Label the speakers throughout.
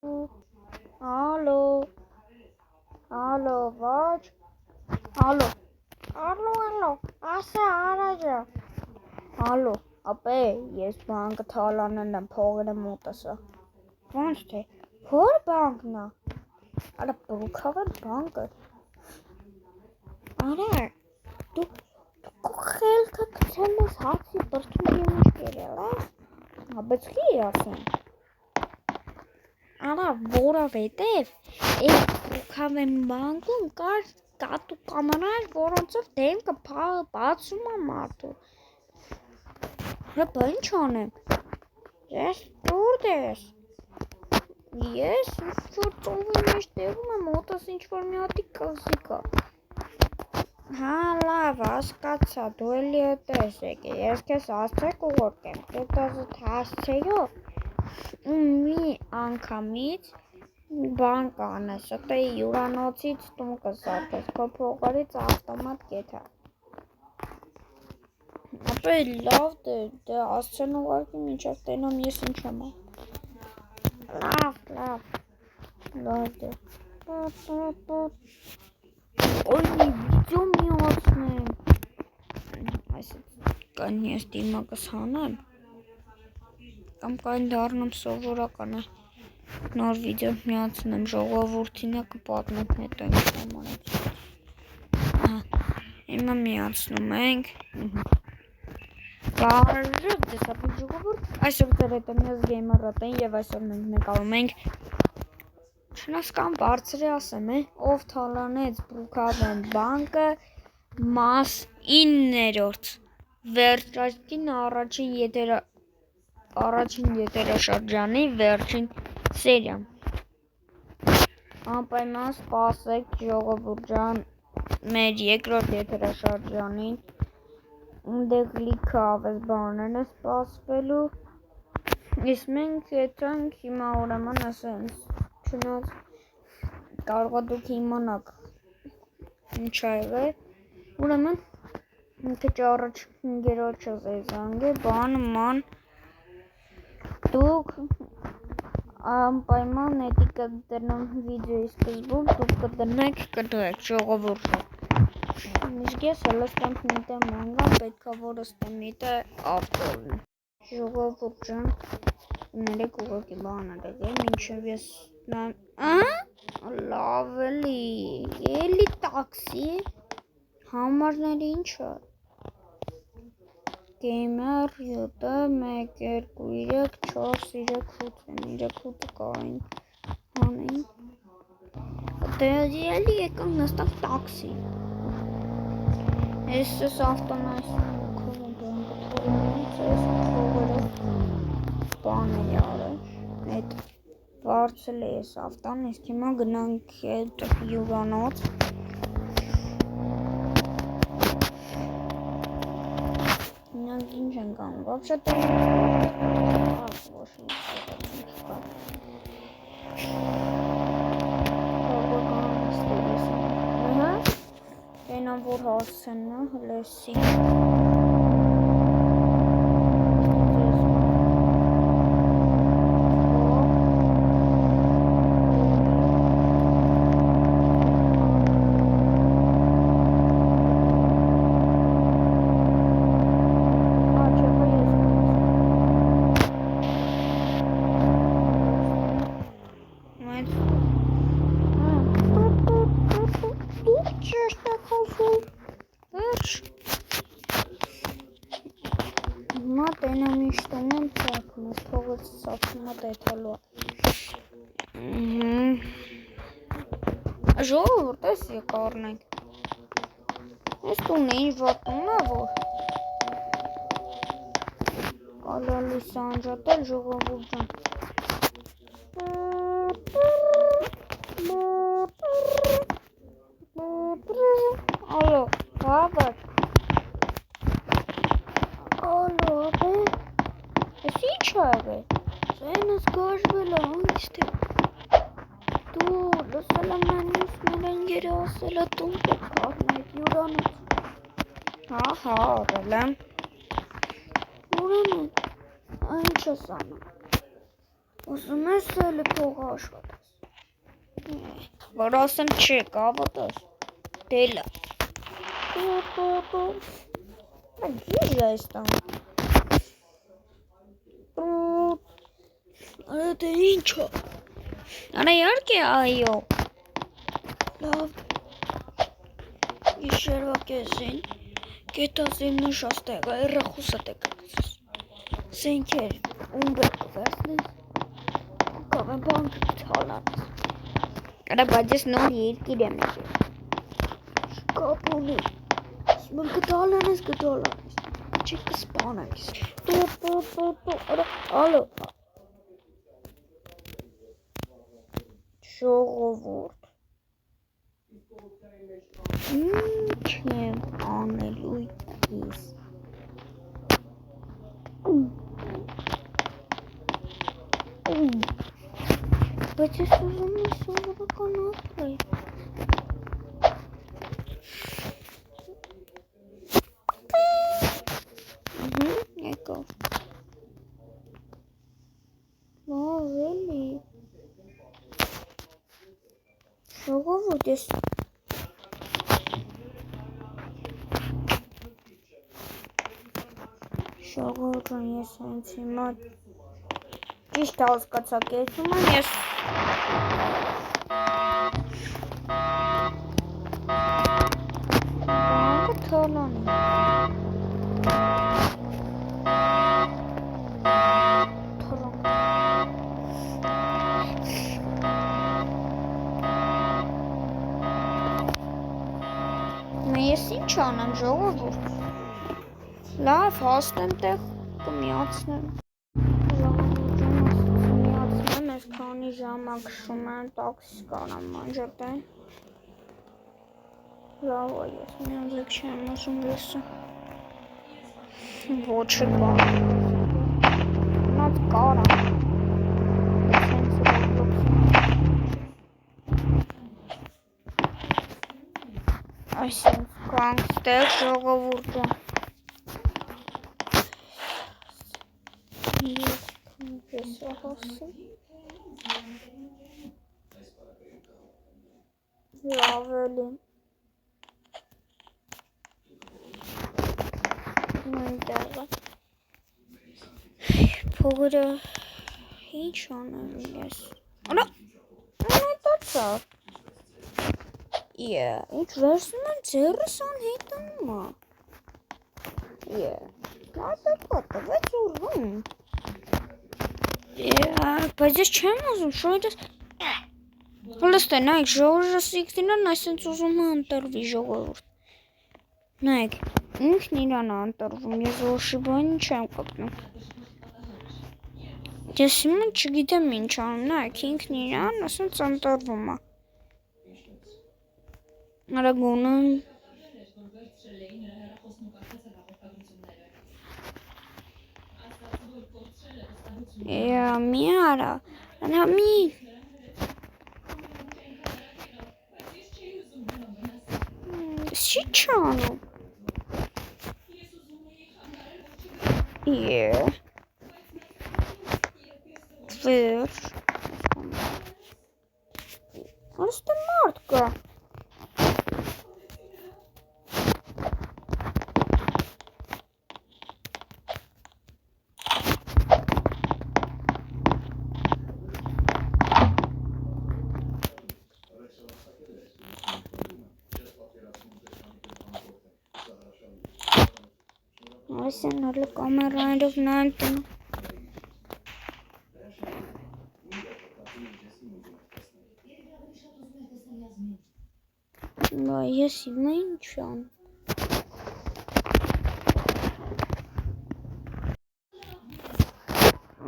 Speaker 1: Ալո, ալո, ոչ, ալո, ասա Արաջը, ալո, ապե, ես բանկը թալանել եմ, փողերը մոտսը, ոնց թե, որ բանկն է, արա բրուքավը բանկը, արա, դու խելքը կցել ես հացի բրդում իմիշ կերել ես, բայց խի ասեմ, արա որովհետև էս բրուքավեն բանկում կար կատու կամարար, որոնցով դեմքը բացում է մարդու, հապա ինչ անեմ, ես դուրդ ես, ես ինչ-որ ծովի մեջ տեղում եմ, մոտս ինչ-որ մի հատի կղզի կա, հա լավ, հասկացա, դու էլի էտես եկե, ես կեզ հասցե կուղորկեմ, դետազդ հասցեյով, ու մի անգամից բանկ անես, ատե յուրանոցից տուն կսարկես, քո փողերից ավտոմատ կեթա, ապե լավ դե հասցեն ուղարկի մինչև տենամ ես ինչ եմ լավ դե Օй մի վիդեո միացնեմ այսինքն ես դիմակս հանեմ կամ կային դառնամ սովորական է նոր վիդեո միացնեմ ժողովրդին է կպատմեմ հետո ինչ ամանեց հիմա միացնում ենք Բարև դեսապին ժողովուրդ այսօր ձեր հետ եմ ես գեյմերատ են և այսօր մենք նկարում ենք չնասկան բարձր է ասեմ ով թալանեց բրուքավեն բանկը մաս 9-րդ վերջին առաջին եթերաշրջանի վերջին սերիան անպայման սպասեք ժողովուրդ ջան մեր երկրորդ եթերաշրջանին Ունդեղ լիքը ավես բաներ է սպասվելու Իսկ մենք եթենք հիմա ուրեմն ասենց չնայած կարող է դուք իմանաք ինչ ա եղել ուրեմն մի քիչ առաջ ընկերոջը ձեզ զանգե բան դուք անպայման էդի կդնեմ վիդեոյի սկզբում դուք կդնեք կդրեք ժողովուրդը Իսկ ես հլստեմ միտը մանգան պետք է որ ստեմ միտը ավտորն ժողովուրդ ջան ներեք ուղղակի բանը դեղել մինչև ես լավ էլի տաքսի համարները ինչ է Gamer 7 1 2 3 4 3 կային հանեին դե էլի եկանք նստանք տաքսի Ես ավտոնայս բան էի արել այդ վարձել է ես ավտոն իսկ հիմա գնանք այդ հյուրանոց Նրանք ինչ են կանում вообще-то Տենան որ հասցենն է լեսի Հիմա տենամ ինչ տոն եմ ծակում ես թողեց սացումա տեթալու ժողովուրդ ես եկարնենք ես տուն է ինչ վատուն է որ կալալի սանջատել ժողովուրդ ջան Ալո, բաբար Ալո, ապե, ես ինչ է եղել, սենս գաժվել է, ինչ թե դու լսել եմ նույնիսկ ընկերը ասել է տուն պետք առնեք յուրանոց Հա, առել եմ Ուրեմն, ինչ ես անում Ուզում ես էլի փողը աշխատես։ Որ ասեմ չի, կավոտես։ Դելա։ Ջիժ այս տան։ Արա դե ինչ է։ Արա իհարկե այո։ Լավ։ Գիշերվա կեսին գետազին նշած տեղը երախուսը տեկացես։ Սենքեր ունգր կվերցնես։ Կավեն բանք կթալանես։ Արա բայց ես նոր երկիր եմ եկել։ Շկապ ունի։ Սմոլ կթալանես։ Չի կսպանես։ Արա ալո։ Ժողովուրդ։ Ինչ եմ անելու ես։ Բայց ես ուզում եմ սովորական ապրել։ Եկավ։ Լավ էլի։ Ժողովուրդ ես։ Ժողովուրդ ես հենց հիմա ճիշտ հասկացա կեցում եմ ես բանկը թալանի ես ինչ անեմ ժողովուրդ լավ հաստեմ տեղ կմիացնեմ Ես քանի ժամանակ քշում եմ տաքսի կանամ մանջատեն Լավ ես միանձեք չեմ ուզում լսը Ոչ բան Մատ կարամ Այսինք կանք ստեղ ժողովուրդը Ես հասի Լավ էլի Նույնտեղը Փողերը Ինչ անելու ես Արա Անհետացա Ինչ վերցնում եմ ձեռս անհետանում Լատակատը վեց ուրվում Բայց ես չեմ ուզում շոյդս Հլստե նայք ժողորը սիքտինան այսենց ուզում է անտրվի ժողորուրդ Նայք ինքն իրան անտրվում ես որշի բանի չեմ կպնում Ես հիմա չգիտեմ ինչ անում նայք ինքն իրան այսենց անտրվում է Արա գոնը մի արա Անա մի Չի չանում Վերջ Ըստե մարդ կա Այսեն հալը կամերայրով նայեմ տնը Ես հիմա ինչ ան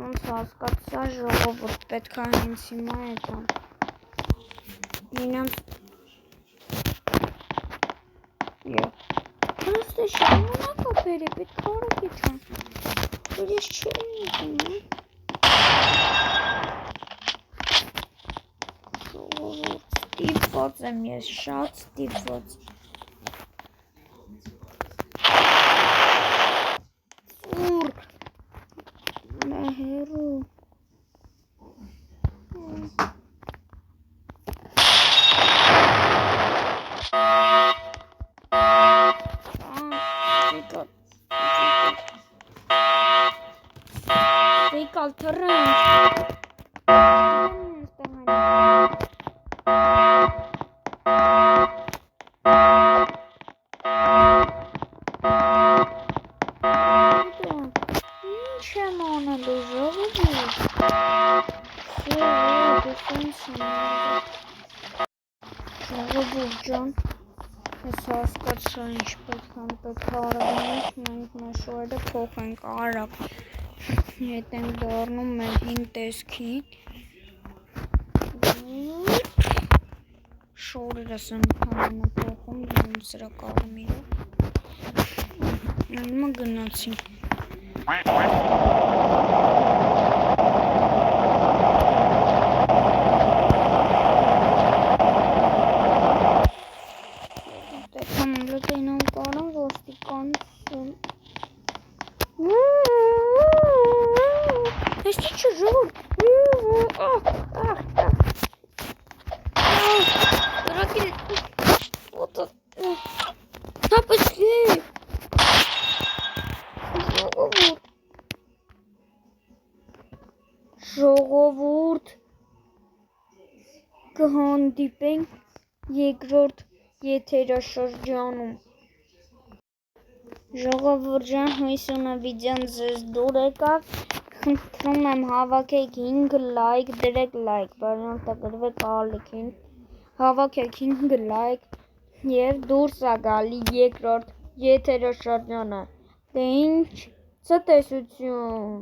Speaker 1: Ոնց հասկացա ժողովուրդ պետք է հենց հիմա էտամ Մինամ Պրոստը շամունակ ապեր է պետք արոք եթան Որ ես չեմ ուզում Ժողովուրդ Ստիպված եմ ես շատ ստիպված Ուր Հերու Ժողովուրդ ջան, ես հասկացա ինչ պետք է արվենք, մենք մեր շորերը փոխենք արագ, հետ ենք դառնում մեր հին տեսքին, շորերս եմ համանը փոխում, դնում սրա կարմիրը, հիմա գնացինք, Ես չի չժոր, Ուրակել, թապսկի, ժողովուրդ, կհանդիպենք երկրորդ եթերաշրջանում, ժողովուրդ ջան, հույս ունեմ վիդեոն ձեզ դուր եկավ, խնդրում եմ հավաքեք 5 լայք, դրեք լայք, բաժանորդագրվեք ալիքին, հավաքեք 5 լայք և դուրս է գալի երկրորդ եթերաշրջանը, դե ինչ ցտեսություն